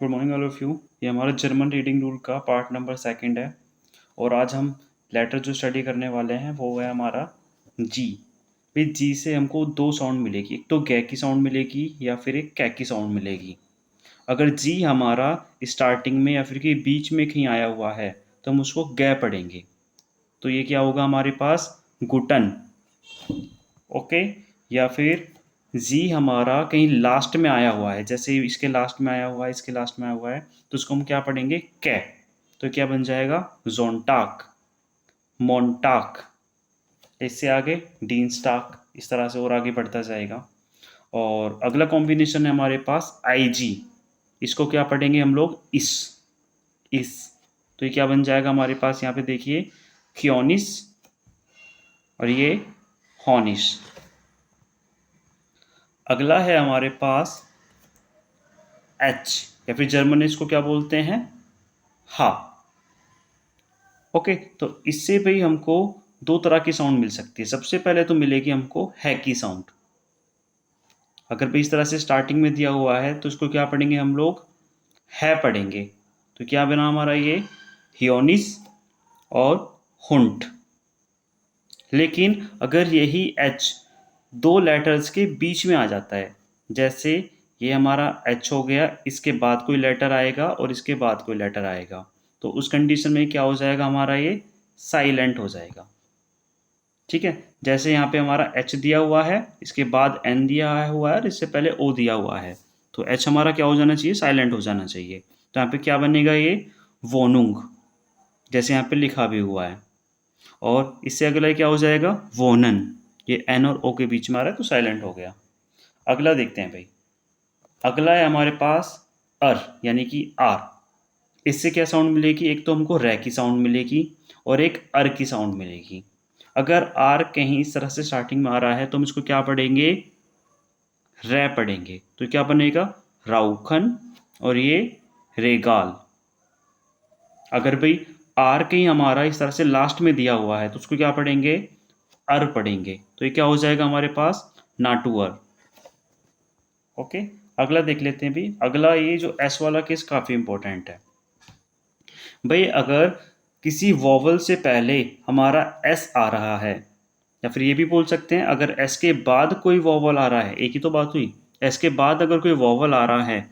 Good morning all of you. ये हमारा German reading rule का पार्ट नंबर सेकंड है और आज हम लेटर जो स्टडी करने वाले हैं वो है हमारा जी। भाई जी से हमको दो साउंड मिलेगी, एक तो गे की साउंड मिलेगी या फिर एक कै की साउंड मिलेगी। अगर जी हमारा स्टार्टिंग में या फिर कि बीच में कहीं आया हुआ है तो हम उसको गे पढ़ेंगे। तो ये क्या होगा हमारे पास गुटन। ओके। या फिर जी हमारा कहीं लास्ट में आया हुआ है, जैसे इसके लास्ट में आया हुआ है, इसके लास्ट में आया हुआ है, तो उसको हम क्या पढ़ेंगे कै। तो क्या बन जाएगा जोनटाक, मोन्टाक। इससे आगे डीनस्टाक, इस तरह से और आगे बढ़ता जाएगा। और अगला कॉम्बिनेशन है हमारे पास आई जी। इसको क्या पढ़ेंगे हम लोग इस। तो ये क्या बन जाएगा हमारे पास, यहाँ पे देखिए क्योनिस और ये हॉनिश। अगला है हमारे पास एच, या फिर जर्मन में इसको क्या बोलते हैं हा। ओके, तो इससे भी हमको दो तरह की साउंड मिल सकती है। सबसे पहले तो मिलेगी हमको है की साउंड। अगर भी इस तरह से स्टार्टिंग में दिया हुआ है तो इसको क्या पढ़ेंगे हम लोग है पढ़ेंगे। तो क्या बना हमारा ये हियोनिस और हुंट। लेकिन अगर यही एच दो लेटर्स के बीच में आ जाता है, जैसे ये हमारा एच हो गया, इसके बाद कोई लेटर आएगा और इसके बाद कोई लेटर आएगा, तो उस कंडीशन में क्या हो जाएगा हमारा ये साइलेंट हो जाएगा। ठीक है, जैसे यहाँ पे हमारा एच दिया हुआ है, इसके बाद एन दिया हुआ है और इससे पहले ओ दिया हुआ है, तो एच हमारा क्या हो जाना चाहिए, साइलेंट हो जाना चाहिए। तो यहाँ पे क्या बनेगा ये वोनुंग, जैसे यहाँ पे लिखा भी हुआ है। और इससे अगला क्या हो जाएगा वोनन, ये एन और ओ के बीच में आ रहा है तो साइलेंट हो गया। अगला देखते हैं भाई। अगला है हमारे पास अर, यानी कि आर। इससे क्या साउंड मिलेगी, एक तो हमको रै की साउंड मिलेगी और एक अर की साउंड मिलेगी। अगर आर कहीं इस तरह से स्टार्टिंग में आ रहा है तो हम इसको क्या पढ़ेंगे रै पढ़ेंगे। तो क्या बनेगा राउखन और ये रेगाल। अगर भाई आर कहीं हमारा इस तरह से लास्ट में दिया हुआ है तो उसको क्या पढ़ेंगे अर पढ़ेंगे। तो ये क्या हो जाएगा हमारे पास नाटुअर। ओके, अगला देख लेते हैं भी। अगला ये जो एस वाला केस काफ़ी इंपॉर्टेंट है भाई। अगर किसी वॉवल से पहले हमारा एस आ रहा है, या फिर ये भी बोल सकते हैं अगर एस के बाद कोई वॉवल आ रहा है, एक ही तो बात हुई, एस के बाद अगर कोई वॉवल आ रहा है,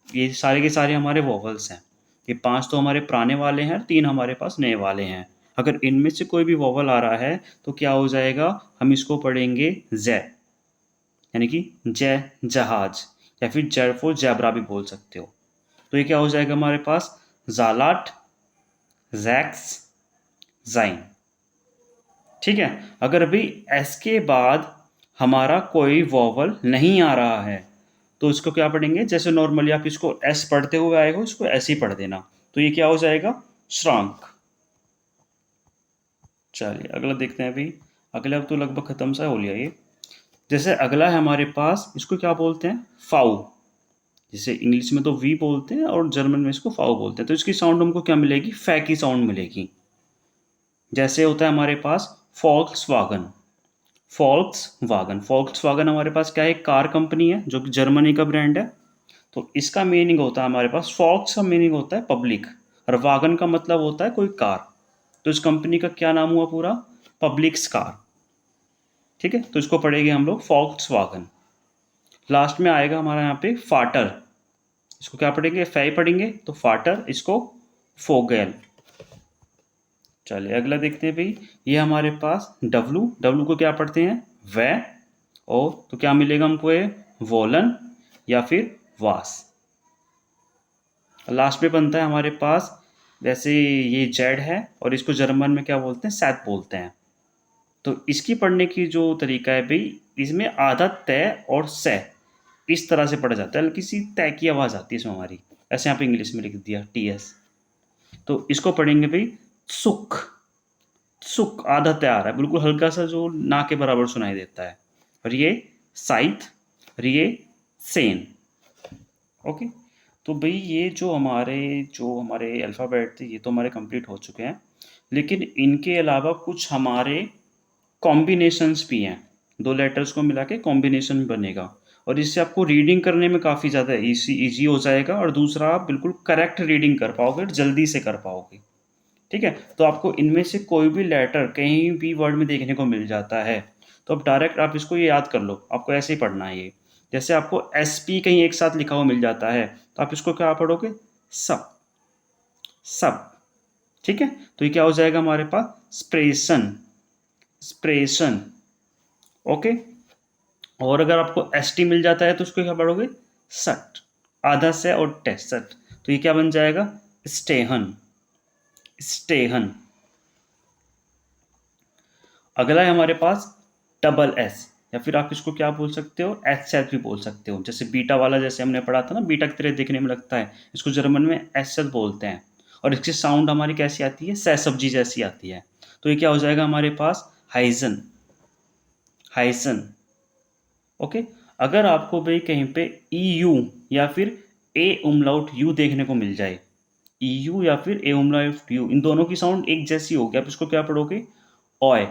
ये सारे के सारे हमारे वॉवल्स हैं, ये पांच तो हमारे पुराने वाले हैं और तीन हमारे पास नए वाले हैं। अगर इनमें से कोई भी वॉवल आ रहा है तो क्या हो जाएगा, हम इसको पढ़ेंगे जै, यानी कि जय जहाज, या फिर जैफो जैबरा भी बोल सकते हो। तो ये क्या हो जाएगा हमारे पास जालाट, जैक्स, जाइन। ठीक है, अगर अभी एस के बाद हमारा कोई वॉवल नहीं आ रहा है तो इसको क्या पढ़ेंगे, जैसे नॉर्मली आप इसको एस पढ़ते हुए आए हो इसको ऐसे ही पढ़ देना। तो ये क्या हो जाएगा श्रांक। चलिए अगला देखते हैं अभी। अगला अब तो लगभग खत्म सा हो लिया ये। जैसे अगला है हमारे पास, इसको क्या बोलते हैं फाउ। जैसे इंग्लिश में तो वी बोलते हैं और जर्मन में इसको फाउ बोलते हैं। तो इसकी साउंड हमको क्या मिलेगी फै की साउंड मिलेगी। जैसे होता है हमारे पास फॉल्क्सवागन। फॉल्क्सवागन हमारे पास क्या है, कार कंपनी है जो कि जर्मनी का ब्रांड है। तो इसका मीनिंग होता है हमारे पास, फॉक्स का मीनिंग होता है पब्लिक और वागन का मतलब होता है कोई कार। तो इस कंपनी का क्या नाम हुआ पूरा, पब्लिक्स कार। ठीक है, तो इसको पढ़ेंगे हम लोग फॉक्सवागन। लास्ट में आएगा हमारा यहाँ पे फाटर, इसको क्या पढ़ेंगे फै पढ़ेंगे, तो फाटर, इसको फोगेल। चलिए अगला देखते हैं भाई। ये हमारे पास डब्लू, डब्लू को क्या पढ़ते हैं वै। ओ तो क्या मिलेगा हमको ये वोलन या फिर वास। लास्ट में बनता है हमारे पास, जैसे ये जेड है और इसको जर्मन में क्या बोलते हैं सैत बोलते हैं। तो इसकी पढ़ने की जो तरीका है भाई, इसमें आधा तय और से इस तरह से पढ़ा जाता है, हल्की सी तय की आवाज़ आती है इसमें हमारी, ऐसे यहाँ पे इंग्लिश में लिख दिया टी एस। तो इसको पढ़ेंगे भाई सुख। सुख आधा तय आ रहा है, बिल्कुल हल्का सा जो ना के बराबर सुनाई देता है। और ये साइथ और ये सेन। ओके, तो भाई ये जो हमारे अल्फ़ाबेट थे ये तो हमारे कंप्लीट हो चुके हैं, लेकिन इनके अलावा कुछ हमारे कॉम्बिनेशंस भी हैं। दो लेटर्स को मिला के कॉम्बिनेशन बनेगा, और इससे आपको रीडिंग करने में काफ़ी ज़्यादा ईजी हो जाएगा, और दूसरा आप बिल्कुल करेक्ट रीडिंग कर पाओगे और जल्दी से कर पाओगे। ठीक है, तो आपको इनमें से कोई भी लेटर कहीं भी वर्ड में देखने को मिल जाता है, तो अब डायरेक्ट आप इसको ये याद कर लो, आपको ऐसे ही पढ़ना है ये। जैसे आपको SP कहीं एक साथ लिखा हुआ मिल जाता है, तो आप इसको क्या पढ़ोगे? सब। सब। ठीक है, तो ये क्या हो जाएगा हमारे पास? स्प्रेशन। स्प्रेशन। ओके। और अगर आपको ST मिल जाता है तो उसको क्या पढ़ोगे? सट। आधा से और टेस्ट सट, तो ये क्या बन जाएगा? स्टेहन। स्टेहन। अगला है हमारे पास डबल S, या फिर आप इसको क्या बोल सकते हो? एच भी बोल सकते हो। जैसे बीटा वाला, जैसे हमने पढ़ा था ना, बीटा की तरह देखने में लगता है, इसको जर्मन में एच बोलते हैं, और इसकी साउंड हमारी कैसी आती है? सह सब्जी जैसी आती है। तो ये क्या हो जाएगा हमारे पास? हाइजन। हाइसन। ओके। अगर आपको भाई कहीं पे EU या फिर ए उमलाउट यू देखने को मिल जाए, EU या फिर ए उमलाउट यू, इन दोनों की साउंड एक जैसी होगी, आप इसको क्या पढ़ोगे? ऑय।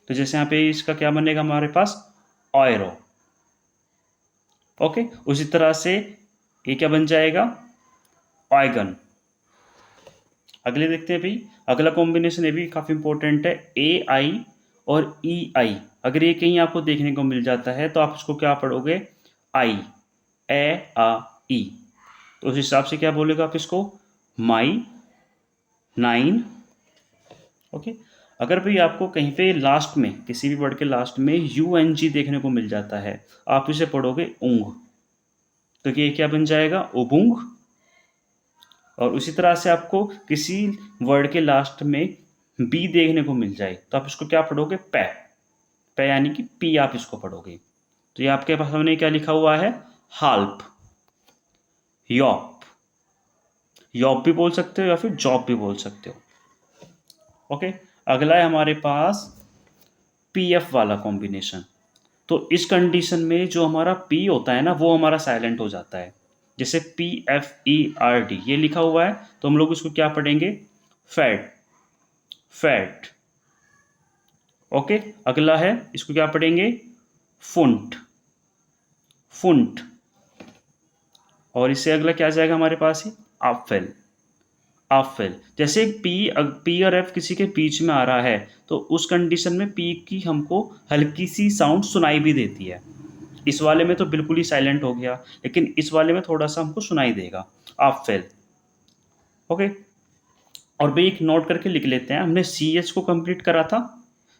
तो जैसे यहाँ पे इसका क्या बनेगा हमारे पास? ऑयरो। ओके। उसी तरह से ये क्या बन जाएगा? ऑयगन। अगले देखते हैं भाई, अगला कॉम्बिनेशन ये भी काफ़ी इंपॉर्टेंट है, AI और EI। अगर ये कहीं आपको देखने को मिल जाता है तो आप इसको क्या पढ़ोगे? आई। ए आ ई। तो उस हिसाब से क्या बोलेगा आप इसको? माई। नाइन। ओके। अगर भाई आपको कहीं पे लास्ट में, किसी भी वर्ड के लास्ट में UNG देखने को मिल जाता है, आप इसे पढ़ोगे ऊंग। तो ये क्या बन जाएगा? उबुंग। और उसी तरह से आपको किसी वर्ड के लास्ट में बी देखने को मिल जाए तो आप इसको क्या पढ़ोगे? पै। पै यानी कि पी आप इसको पढ़ोगे। तो ये आपके पास हमने क्या लिखा हुआ है? हाल्प। यॉप। यॉप भी बोल सकते हो या फिर जॉब भी बोल सकते हो। ओके। अगला है हमारे पास PF वाला कॉम्बिनेशन। तो इस कंडीशन में जो हमारा P होता है ना, वो हमारा साइलेंट हो जाता है। जैसे PFERD ये लिखा हुआ है, तो हम लोग इसको क्या पढ़ेंगे? फैट। फैट। ओके। अगला है, इसको क्या पढ़ेंगे? फुंट। फुंट। और इससे अगला क्या जाएगा हमारे पास ही? आफेल। आफेल। जैसे पी और एफ किसी के बीच में आ रहा है, तो उस कंडीशन में पी की हमको हल्की सी साउंड सुनाई भी देती है। इस वाले में तो बिल्कुल ही साइलेंट हो गया, लेकिन इस वाले में थोड़ा सा हमको सुनाई देगा। आफेल। ओके। और भाई एक नोट करके लिख लेते हैं, हमने CH को कंप्लीट करा था।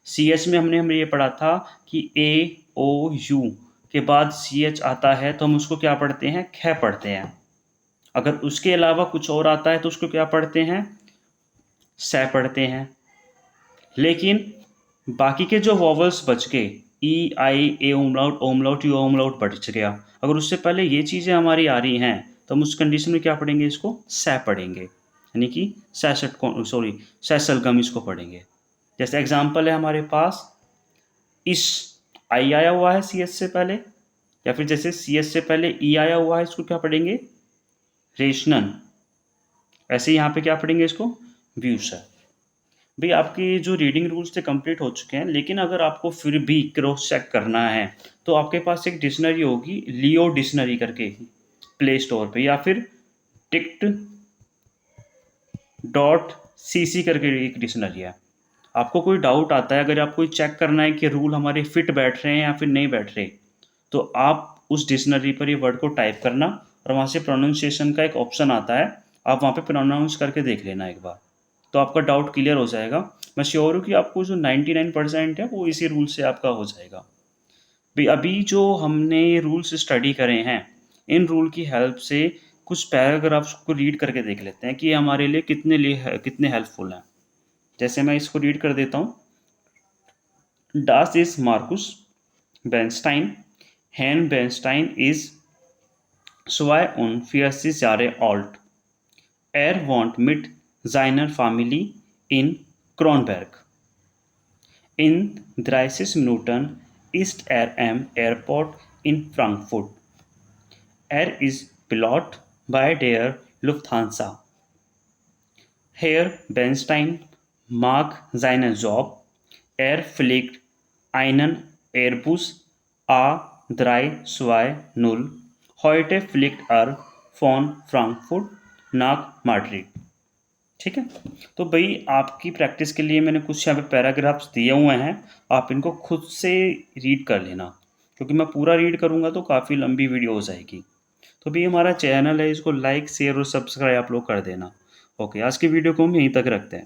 CH में हमने ये पढ़ा था कि AOU के बाद CH आता है तो हम उसको क्या पढ़ते हैं? ख पढ़ते हैं। अगर उसके अलावा कुछ और आता है तो उसको क्या पढ़ते हैं? स पढ़ते हैं। लेकिन बाकी के जो वॉवल्स बच गए, EI, ए उमलाउट, ओमलाउट, यू उमलाउट बच गया, अगर उससे पहले ये चीज़ें हमारी आ रही हैं तो हम उस कंडीशन में क्या पढ़ेंगे? इसको स पढ़ेंगे, यानी कि सैसलगम इसको पढ़ेंगे। जैसे एग्जाम्पल है हमारे पास, इस आई आया हुआ है CS से पहले, या फिर जैसे CS से पहले E आया हुआ है, इसको क्या पढ़ेंगे? रेशनन। ऐसे यहाँ पे क्या पढ़ेंगे इसको? व्यूसर। भाई आपके जो रीडिंग रूल्स थे कंप्लीट हो चुके हैं, लेकिन अगर आपको फिर भी क्रॉस चेक करना है तो आपके पास एक डिक्शनरी होगी, लियो डिक्शनरी करके, प्ले स्टोर पे, या फिर टिक्ट .cc करके एक डिक्शनरी है। आपको कोई डाउट आता है, अगर आपको चेक करना है कि रूल हमारे फिट बैठ रहे हैं या फिर नहीं बैठ रहे, तो आप उस डिक्शनरी पर ये वर्ड को टाइप करना, और वहाँ से प्रोनाउंसिएशन का एक ऑप्शन आता है, आप वहाँ पे प्रोनाउंस करके देख लेना एक बार, तो आपका डाउट क्लियर हो जाएगा। मैं श्योर हूँ कि आपको जो 99% है वो इसी रूल से आपका हो जाएगा। भाई अभी जो हमने रूल्स स्टडी करे हैं, इन रूल की हेल्प से कुछ पैराग्राफ्स को रीड करके देख लेते हैं कि ये हमारे लिए कितने हेल्पफुल हैं। जैसे मैं इसको रीड कर देता हूँ। Das ist Markus Bernstein. Herrn Bernstein ist 42 Jahre alt. Er wohnt mit seiner Familie in Kronberg. In 30 Minuten ist er am Airport in Frankfurt. Er ist Pilot bei der Lufthansa. Herr Bernstein mag seinen Job. Er fliegt einen Airbus 3, 2, 0. Heute fliegt er von Frankfurt nach Madrid. ठीक है, तो भाई आपकी practice के लिए मैंने कुछ यहाँ पे पैराग्राफ्स दिए हुए हैं, आप इनको खुद से रीड कर लेना, क्योंकि मैं पूरा रीड करूँगा तो काफ़ी लंबी वीडियो हो जाएगी। तो भी हमारा चैनल है, इसको लाइक शेयर और सब्सक्राइब आप लोग कर देना। ओके, आज की वीडियो को हम यहीं तक रखते हैं।